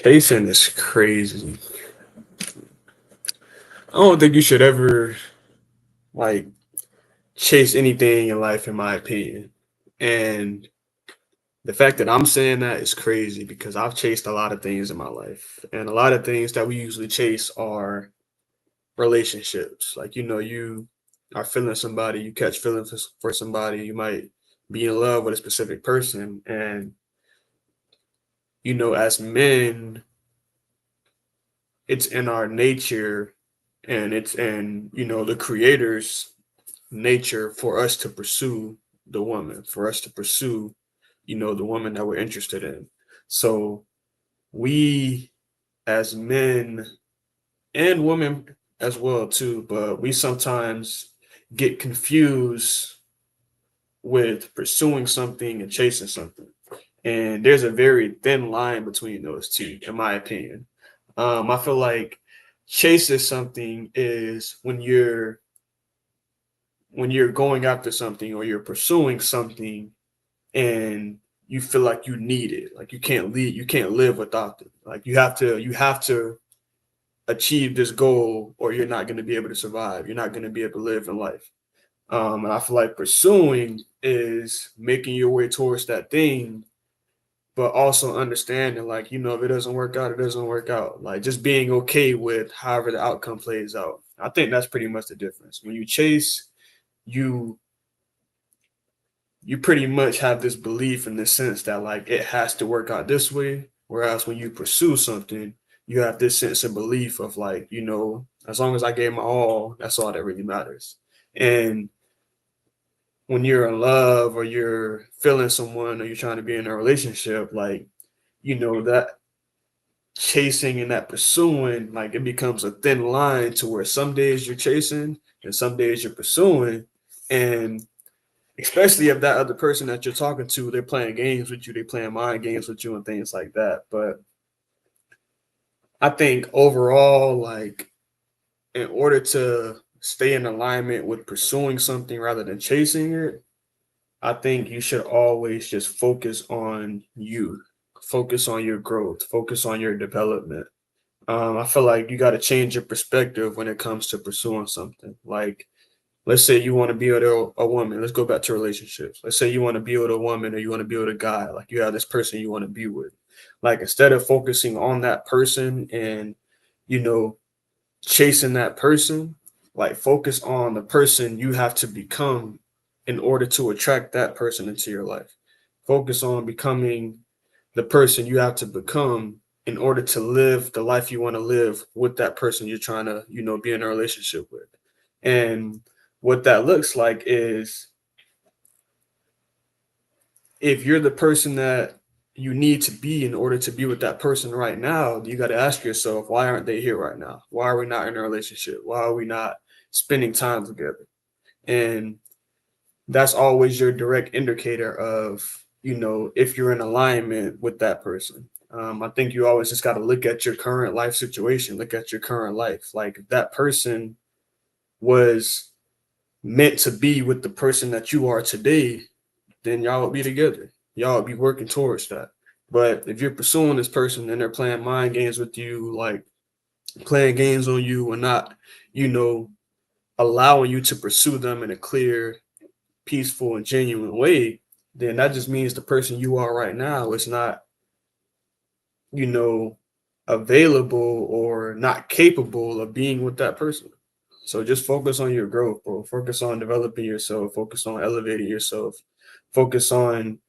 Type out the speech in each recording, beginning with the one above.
Chasing is crazy. I don't think you should ever like chase anything in life, in my opinion. And the fact that I'm saying that is crazy because I've chased a lot of things in my life. And a lot of things that we usually chase are relationships. Like, you are feeling somebody, you catch feelings for somebody, you might be in love with a specific person. And, as men, it's in our nature and it's in, the creator's nature for us to pursue the woman, for us to pursue, the woman that we're interested in. So we as men and women as well too, but we sometimes get confused with pursuing something and chasing something. And there's a very thin line between those two, in my opinion. I feel like chasing something is when you're going after something or you're pursuing something and you feel like you need it, like you can't live without it, like you have to achieve this goal or you're not going to be able to survive, you're not going to be able to live in life. And I feel like pursuing is making your way towards that thing, but also understanding, like, if it doesn't work out, it doesn't work out, like just being okay with however the outcome plays out. I think that's pretty much the difference. When you chase, you you pretty much have this belief in the sense that like it has to work out this way. Whereas when you pursue something, you have this sense of belief of like, as long as I gave my all, that's all that really matters. And when you're in love or you're feeling someone or you're trying to be in a relationship, like, that chasing and that pursuing, like it becomes a thin line to where some days you're chasing and some days you're pursuing. And especially if that other person that you're talking to, they're playing games with you, they playing mind games with you and things like that. But I think overall, like, in order to stay in alignment with pursuing something rather than chasing it, I think you should always just focus on you, focus on your growth, focus on your development. I feel like you got to change your perspective when it comes to pursuing something. Like, let's say you want to be with a woman. Let's go back to relationships. Let's say you want to be with a woman or you want to be with a guy. Like, you have this person you want to be with. Like, instead of focusing on that person and, you know, chasing that person, like focus on the person you have to become in order to attract that person into your life. Focus on becoming the person you have to become in order to live the life you want to live with that person you're trying to, be in a relationship with. And what that looks like is, if you're the person that you need to be in order to be with that person right now, you got to ask yourself, why aren't they here right now? Why are we not in a relationship? Why are we not spending time together? And that's always your direct indicator of, if you're in alignment with that person. I think you always just got to look at your current life situation, look at your current life. Like, if that person was meant to be with the person that you are today, then y'all would be together. Y'all would be working towards that. But if you're pursuing this person and they're playing mind games with you, like playing games on you and not, you know, allowing you to pursue them in a clear, peaceful, and genuine way, then that just means the person you are right now is not, you know, available or not capable of being with that person. So just focus on your growth, bro. Focus on developing yourself. Focus on elevating yourself. Focus on,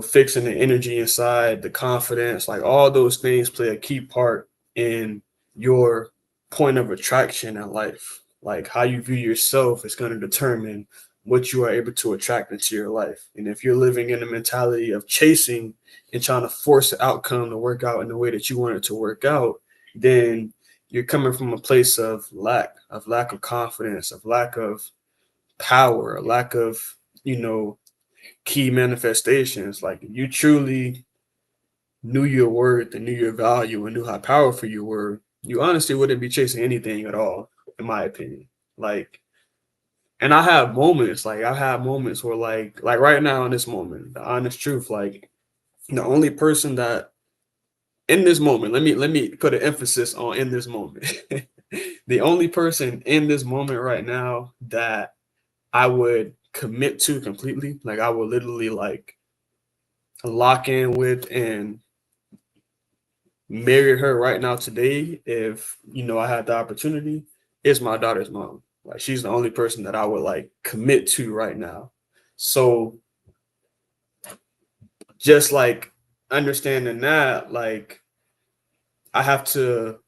fixing the energy inside, the confidence. Like, all those things play a key part in your point of attraction in life. Like, how you view yourself is going to determine what you are able to attract into your life. And if you're living in the mentality of chasing and trying to force the outcome to work out in the way that you want it to work out, then you're coming from a place of lack of confidence, of lack of power, a lack of, you know, key manifestations. Like, if you truly knew your worth and knew your value and knew how powerful you were, you honestly wouldn't be chasing anything at all, in my opinion. Like, and I have moments where, like right now in this moment, the honest truth, like, the only person that in this moment, let me put an emphasis on in this moment. The only person in this moment right now that I would commit to completely, like I would literally like lock in with and marry her right now today, if I had the opportunity, is my daughter's mom. Like she's the only person that I would like commit to right now. So just like understanding that, like I have to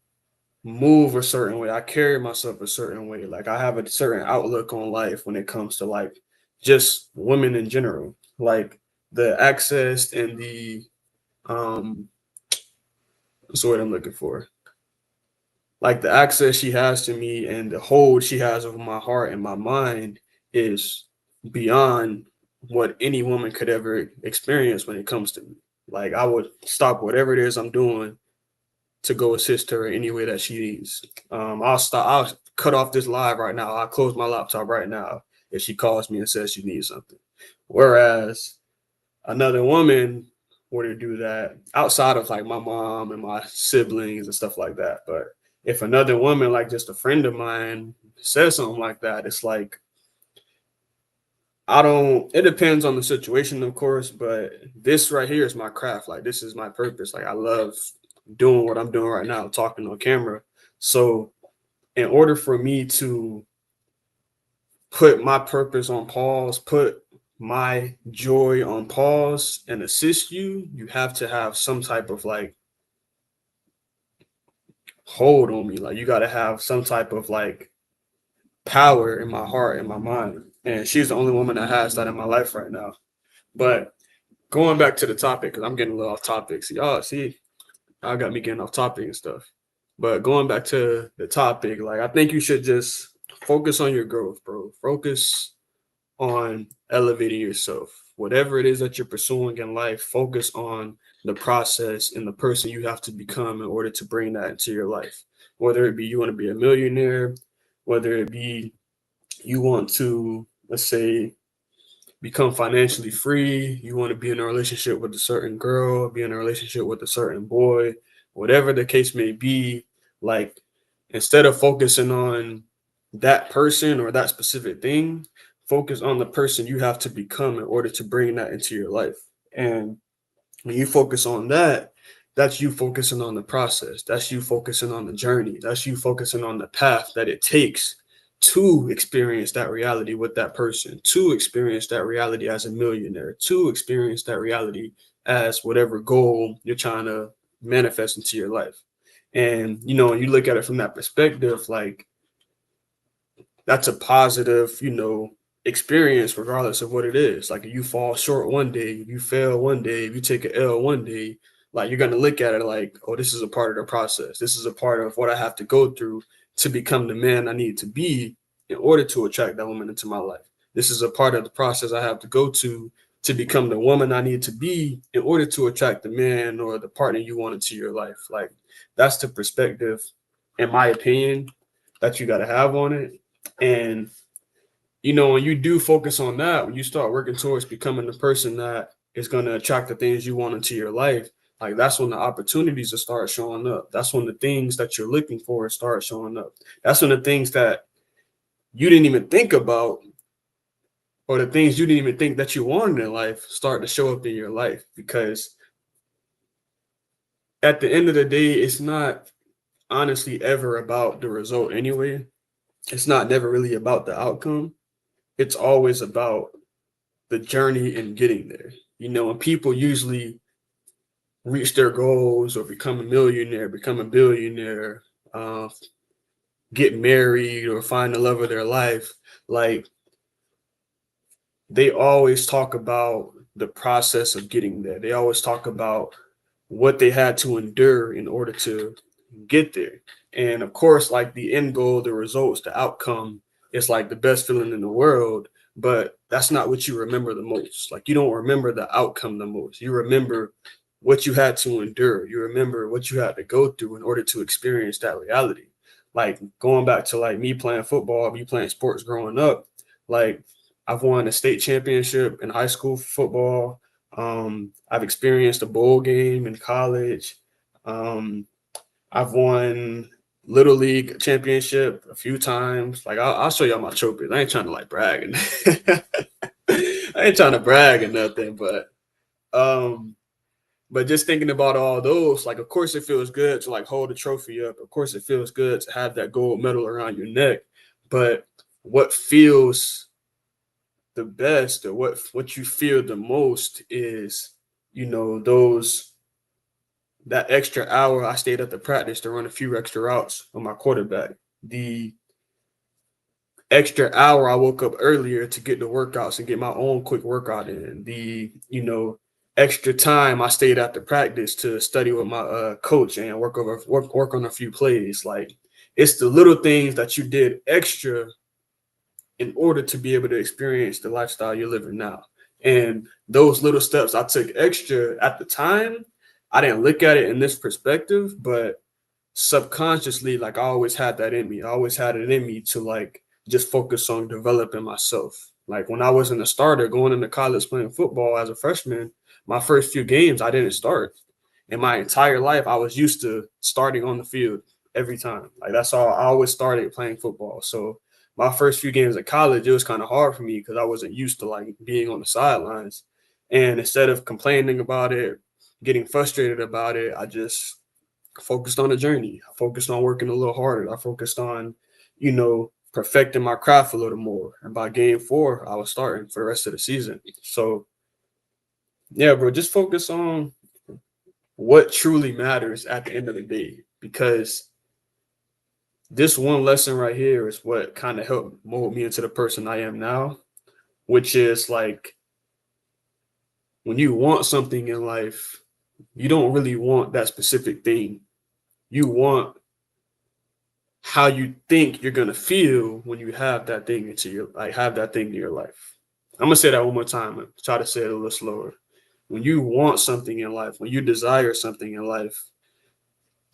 move a certain way. I carry myself a certain way. Like I have a certain outlook on life when it comes to like just women in general. Like the access and the um what's the word I'm looking for? Like the access she has to me and the hold she has over my heart and my mind is beyond what any woman could ever experience when it comes to me. Like I would stop whatever it is I'm doing to go assist her in any way that she needs. I'll cut off this live right now. I'll close my laptop right now if she calls me and says she needs something. Whereas another woman were to do that outside of like my mom and my siblings and stuff like that. But if another woman, like just a friend of mine, says something like that, it's like I don't, it depends on the situation, of course, but this right here is my craft. Like this is my purpose. Like I love doing what I'm doing right now, talking on camera. So in order for me to put my purpose on pause, put my joy on pause and assist you, you have to have some type of like hold on me. Like you got to have some type of like power in my heart and my mind. And she's the only woman that has that in my life right now. But going back to the topic, because I'm getting a little off topic. See, I got me getting off topic and stuff. But going back to the topic, like I think you should just focus on your growth, bro. Focus on elevating yourself. Whatever it is that you're pursuing in life, focus on the process and the person you have to become in order to bring that into your life. Whether it be you want to be a millionaire, whether it be you want to, let's say, become financially free, you want to be in a relationship with a certain girl, be in a relationship with a certain boy, whatever the case may be, like instead of focusing on that person or that specific thing, focus on the person you have to become in order to bring that into your life. And when you focus on that, that's you focusing on the process. That's you focusing on the journey. That's you focusing on the path that it takes to experience that reality with that person, to experience that reality as a millionaire, to experience that reality as whatever goal you're trying to manifest into your life. And, you look at it from that perspective, like that's a positive, experience regardless of what it is. Like if you fall short one day, if you fail one day, if you take an L one day, like you're gonna look at it like, oh, this is a part of the process. This is a part of what I have to go through to become the man I need to be in order to attract that woman into my life. This is a part of the process I have to go to become the woman I need to be in order to attract the man or the partner you want into your life. Like that's the perspective, in my opinion, that you got to have on it. And when you do focus on that, when you start working towards becoming the person that is going to attract the things you want into your life, like that's when the opportunities will start showing up. That's when the things that you're looking for start showing up. That's when the things that you didn't even think about or the things you didn't even think that you wanted in life start to show up in your life. Because at the end of the day, it's not honestly ever about the result anyway. It's not never really about the outcome. It's always about the journey and getting there. And people usually reach their goals or become a millionaire, become a billionaire, uh, get married or find the love of their life, like they always talk about the process of getting there. They always talk about what they had to endure in order to get there. And of course, like the end goal, the results, the outcome, it's like the best feeling in the world, but that's not what you remember the most. Like you don't remember the outcome the most. You remember what you had to endure. You remember what you had to go through in order to experience that reality. Like going back to like me playing football, me playing sports growing up, like I've won a state championship in high school football. I've experienced a bowl game in college. Um, I've won Little League championship a few times. Like I'll show y'all my trophies. I ain't trying to like brag. I ain't trying to brag or nothing, um, but just thinking about all those, like, of course, it feels good to like hold the trophy up. Of course, it feels good to have that gold medal around your neck. But what feels the best, or what you feel the most, is those that extra hour I stayed at the practice to run a few extra routes on my quarterback. The extra hour I woke up earlier to get the workouts and get my own quick workout in. The extra time I stayed after practice to study with my coach and work on a few plays. Like, it's the little things that you did extra in order to be able to experience the lifestyle you're living now. And those little steps I took extra at the time, I didn't look at it in this perspective, but subconsciously, like, I always had that in me. I always had it in me to like just focus on developing myself. Like, when I wasn't a starter going into college playing football as a freshman, my first few games I didn't start. In my entire life, I was used to starting on the field every time. Like, that's all I always started playing football. So my first few games at college, it was kind of hard for me because I wasn't used to like being on the sidelines. And instead of complaining about it, getting frustrated about it, I just focused on the journey. I focused on working a little harder. I focused on, perfecting my craft a little more. And by game 4, I was starting for the rest of the season. So yeah, bro, just focus on what truly matters at the end of the day, because this one lesson right here is what kind of helped mold me into the person I am now, which is like, when you want something in life, you don't really want that specific thing. You want how you think you're gonna feel when you have that thing have that thing in your life. I'm gonna say that one more time and try to say it a little slower. When you want something in life, when you desire something in life,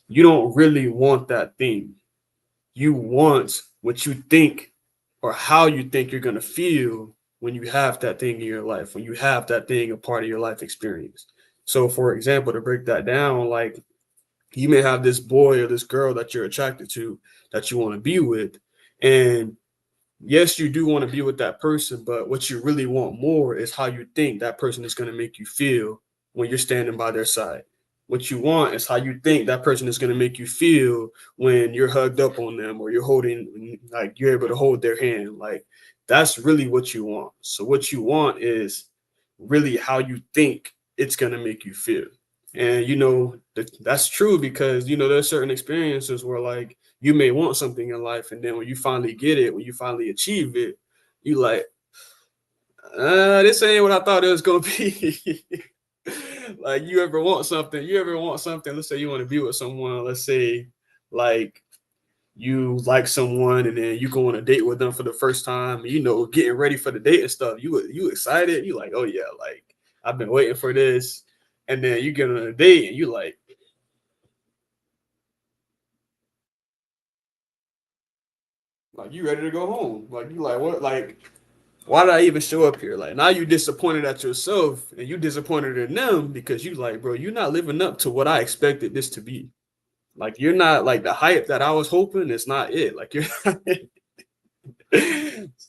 you don't really want that thing. You want what you think, or how you think you're gonna feel when you have that thing in your life, when you have that thing a part of your life experience. So, for example, to break that down, like, you may have this boy or this girl that you're attracted to, that you want to be with. And yes, you do want to be with that person, but what you really want more is how you think that person is going to make you feel when you're standing by their side. What you want is how you think that person is going to make you feel when you're hugged up on them, or like, you're able to hold their hand. Like, that's really what you want. So what you want is really how you think it's going to make you feel. And that's true, because there's certain experiences where, like, you may want something in life, and then when you finally get it, when you finally achieve it, you like, this ain't what I thought it was gonna be. Like, you ever want something, let's say you want to be with someone, let's say, like, you like someone, and then you go on a date with them for the first time, getting ready for the date and stuff, you excited, you like, oh yeah, like, I've been waiting for this. And then you get on a date and you like you ready to go home. Like, you like, what, like, why did I even show up here? Like, now you disappointed at yourself, and you disappointed in them, because you like, bro, you're not living up to what I expected this to be. Like, you're not like the hype that I was hoping. It's not it. Like, you're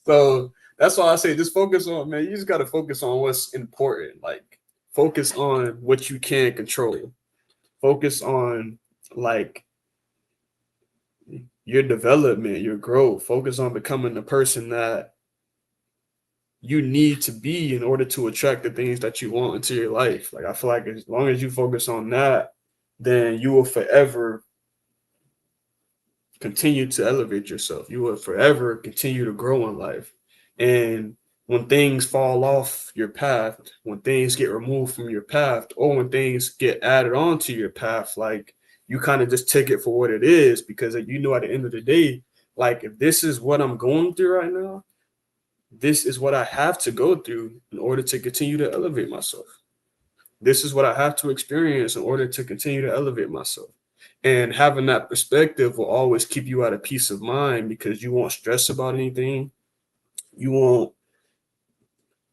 so that's why I say, just focus on, man. You just got to focus on what's important. Like, focus on what you can control. Focus on, like, your development, your growth. Focus on becoming the person that you need to be in order to attract the things that you want into your life. Like, I feel like as long as you focus on that, then you will forever continue to elevate yourself. You will forever continue to grow in life. And when things fall off your path, when things get removed from your path, or when things get added onto your path, like, you kind of just take it for what it is, because at the end of the day, like, if this is what I'm going through right now, this is what I have to go through in order to continue to elevate myself. This is what I have to experience in order to continue to elevate myself. And having that perspective will always keep you at a peace of mind, because you won't stress about anything. You won't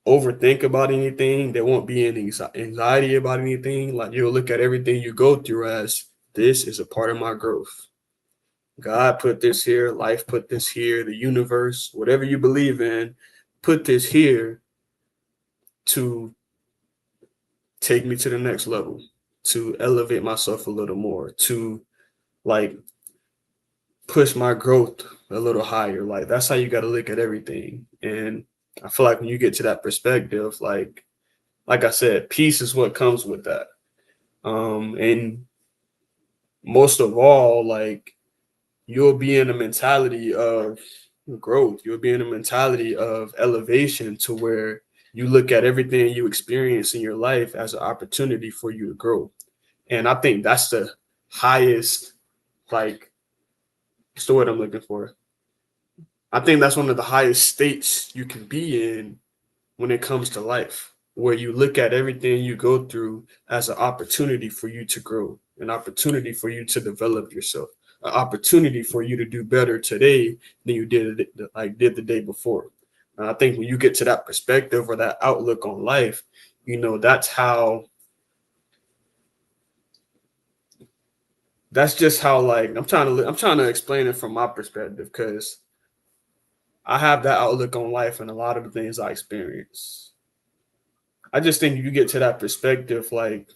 overthink about anything. There won't be any anxiety about anything. Like, you'll look at everything you go through as this is a part of my growth. God put this here, life put this here, the universe, whatever you believe in, put this here to take me to the next level, to elevate myself a little more, to like push my growth a little higher. Like that's how you got to look at everything. And I feel like when you get to that perspective, like I said, peace is what comes with that. And most of all, like you'll be in a mentality of growth. You'll be in a mentality of elevation to where you look at everything you experience in your life as an opportunity for you to grow. And I think that's the highest, like, what's the word I'm looking for? I think that's one of the highest states you can be in when it comes to life, where you look at everything you go through as an opportunity for you to grow, an opportunity for you to develop yourself, an opportunity for you to do better today than you did the day before. And I think when you get to that perspective or that outlook on life, that's just how like I'm trying to explain it from my perspective because I have that outlook on life and a lot of the things I experience. I just think you get to that perspective, like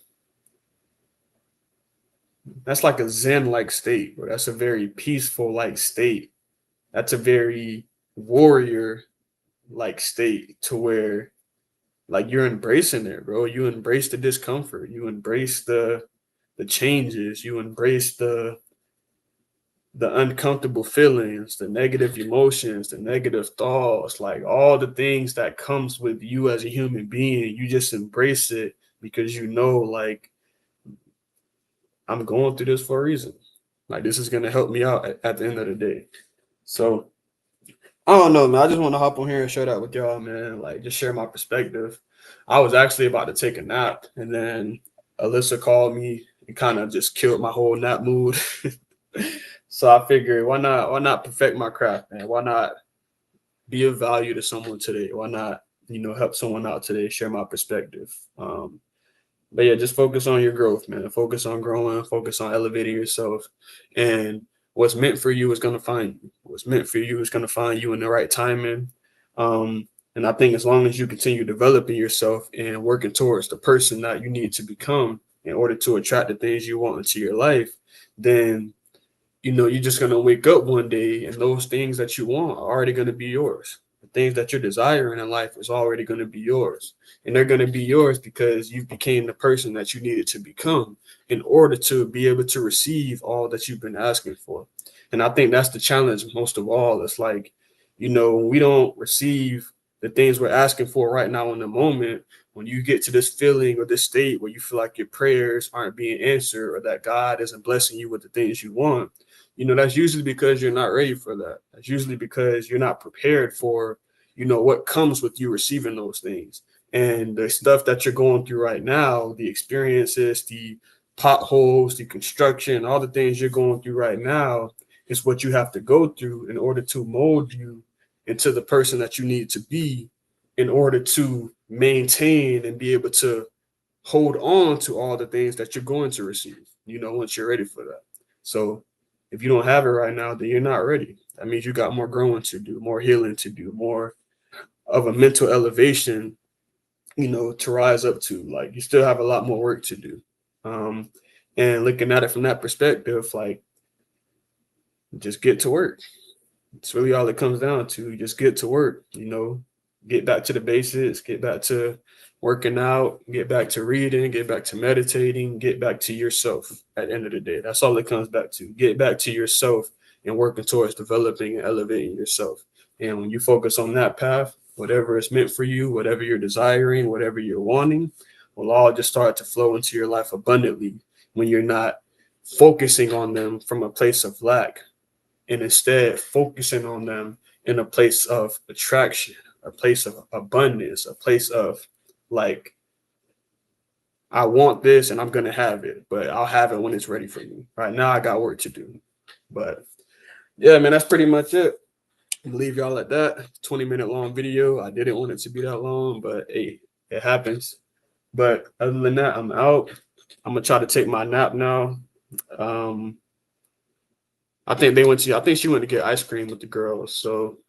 that's like a Zen like state, or that's a very peaceful like state. That's a very warrior like state to where like you're embracing it, bro. You embrace the discomfort, you embrace the changes, you embrace the uncomfortable feelings, the negative emotions, the negative thoughts, like all the things that comes with you as a human being, you just embrace it because you know, like, I'm going through this for a reason. Like, this is gonna help me out at the end of the day. So I don't know, man. I just want to hop on here and share that with y'all, man. Like, just share my perspective. I was actually about to take a nap, and then Alyssa called me and kind of just killed my whole nap mood. So I figured, why not perfect my craft, man? Why not be of value to someone today? Why not, help someone out today, share my perspective? But yeah, just focus on your growth, man. Focus on growing, focus on elevating yourself. And what's meant for you is gonna find you. What's meant for you is gonna find you in the right timing. And I think as long as you continue developing yourself and working towards the person that you need to become in order to attract the things you want into your life, then you're just going to wake up one day and those things that you want are already going to be yours. The things that you're desiring in life is already going to be yours. And they're going to be yours because you became the person that you needed to become in order to be able to receive all that you've been asking for. And I think that's the challenge most of all. It's like, we don't receive the things we're asking for right now in the moment. When you get to this feeling or this state where you feel like your prayers aren't being answered or that God isn't blessing you with the things you want, that's usually because you're not ready for that. That's usually because you're not prepared for, what comes with you receiving those things. And the stuff that you're going through right now, the experiences, the potholes, the construction, all the things you're going through right now is what you have to go through in order to mold you into the person that you need to be in order to maintain and be able to hold on to all the things that you're going to receive, once you're ready for that. So if you don't have it right now, then you're not ready. That means you got more growing to do, more healing to do, more of a mental elevation, to rise up to. Like you still have a lot more work to do. And looking at it from that perspective, like just get to work. It's really all it comes down to. Just get to work, get back to the basics, get back to working out, get back to reading, get back to meditating, get back to yourself at the end of the day. That's all it comes back to. Get back to yourself and working towards developing and elevating yourself. And when you focus on that path, whatever is meant for you, whatever you're desiring, whatever you're wanting, will all just start to flow into your life abundantly when you're not focusing on them from a place of lack and instead focusing on them in a place of attraction, a place of abundance, a place of like, I want this and I'm going to have it, but I'll have it when it's ready for me. Right now, I got work to do. But yeah, man, that's pretty much it. I'll leave y'all at that. 20-minute long video. I didn't want it to be that long, but hey, it happens. But other than that, I'm out. I'm going to try to take my nap now. Um, I think she went to get ice cream with the girls. So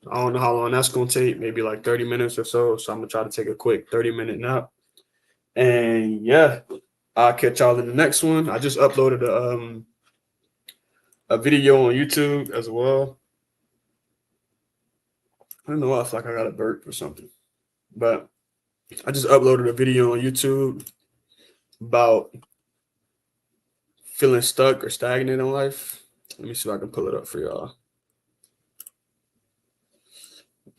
I don't know how long that's gonna take, maybe like 30 minutes or so. So I'm gonna try to take a quick 30-minute nap. And yeah, I'll catch y'all in the next one. I just uploaded a video on YouTube as well. I don't know why I feel like I got a burp or something. But I just uploaded a video on YouTube about feeling stuck or stagnant in life. Let me see if I can pull it up for y'all.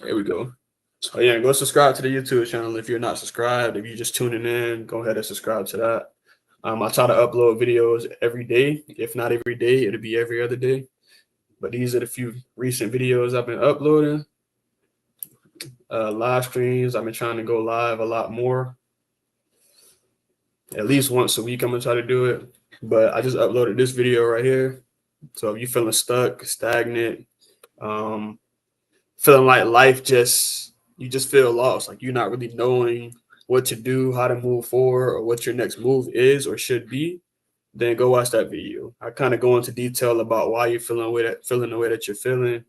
There we go. So yeah, go subscribe to the YouTube channel if you're not subscribed. If you're just tuning in, go ahead and subscribe to that. I try to upload videos every day. If not every day, it'll be every other day. But these are the few recent videos I've been uploading. Live streams, I've been trying to go live a lot more. At least once a week, I'm gonna try to do it. But I just uploaded this video right here. So if you're feeling stuck, stagnant, feeling like life you just feel lost, like you're not really knowing what to do, how to move forward, or what your next move is or should be, then go watch that video. I kind of go into detail about why you're feeling the way that you're feeling.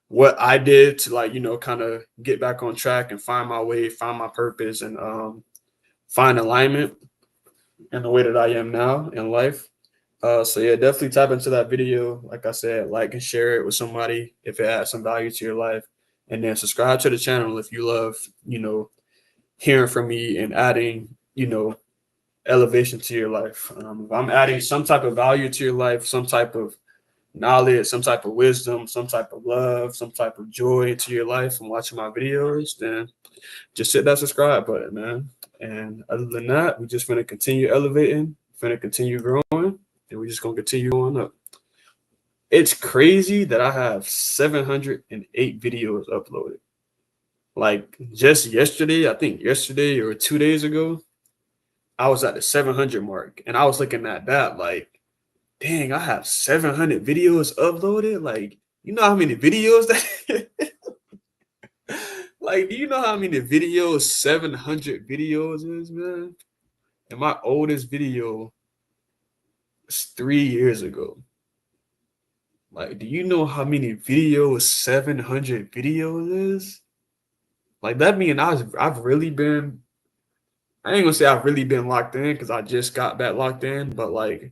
What I did to, like, kind of get back on track and find my way, find my purpose, and find alignment in the way that I am now in life. So yeah, definitely tap into that video. Like I said, like and share it with somebody if it adds some value to your life. And then subscribe to the channel if you love, hearing from me and adding, elevation to your life. If I'm adding some type of value to your life, some type of knowledge, some type of wisdom, some type of love, some type of joy into your life from watching my videos, then just hit that subscribe button, man. And other than that, we're just going to continue elevating, going to continue growing, and we're just going to continue going up. It's crazy that I have 708 videos uploaded. Like just yesterday, I think yesterday or 2 days ago, I was at the 700 mark, and I was looking at that like, dang, I have 700 videos uploaded. Like, you know how many videos that like, do you know how many videos 700 videos is, man? And my oldest video is 3 years ago. Like, do you know how many videos 700 videos is? Like, that means I've really been, I ain't gonna say I've really been locked in because I just got back locked in, but like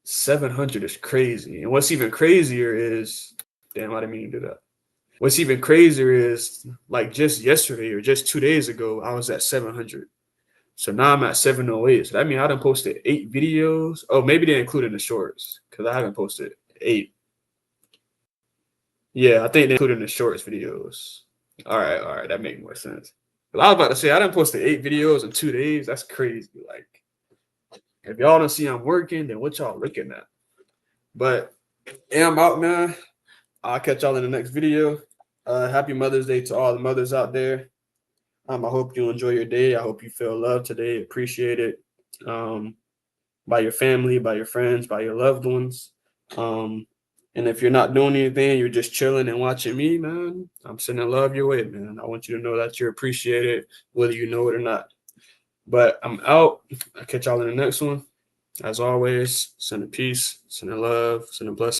700 is crazy. And what's even crazier is, damn, I didn't mean to do that. What's even crazier is, like, just yesterday or just 2 days ago, I was at 700. So now I'm at 708. So that means I done posted 8 videos. Oh, maybe they included the shorts because I haven't posted 8. Yeah, I think they included the shorts videos. All right, that makes more sense. But I was about to say I done posted 8 videos in 2 days. That's crazy. Like, if y'all don't see I'm working, then what y'all looking at? But yeah, I'm out, man. I'll catch y'all in the next video. Happy Mother's Day to all the mothers out there. I hope you enjoy your day. I hope you feel loved today, appreciate it, by your family, by your friends, by your loved ones. And if you're not doing anything, you're just chilling and watching me, man, I'm sending love your way, man. I want you to know that you're appreciated, whether you know it or not. But I'm out. I'll catch y'all in the next one. As always, send a peace, send a love, send a blessing.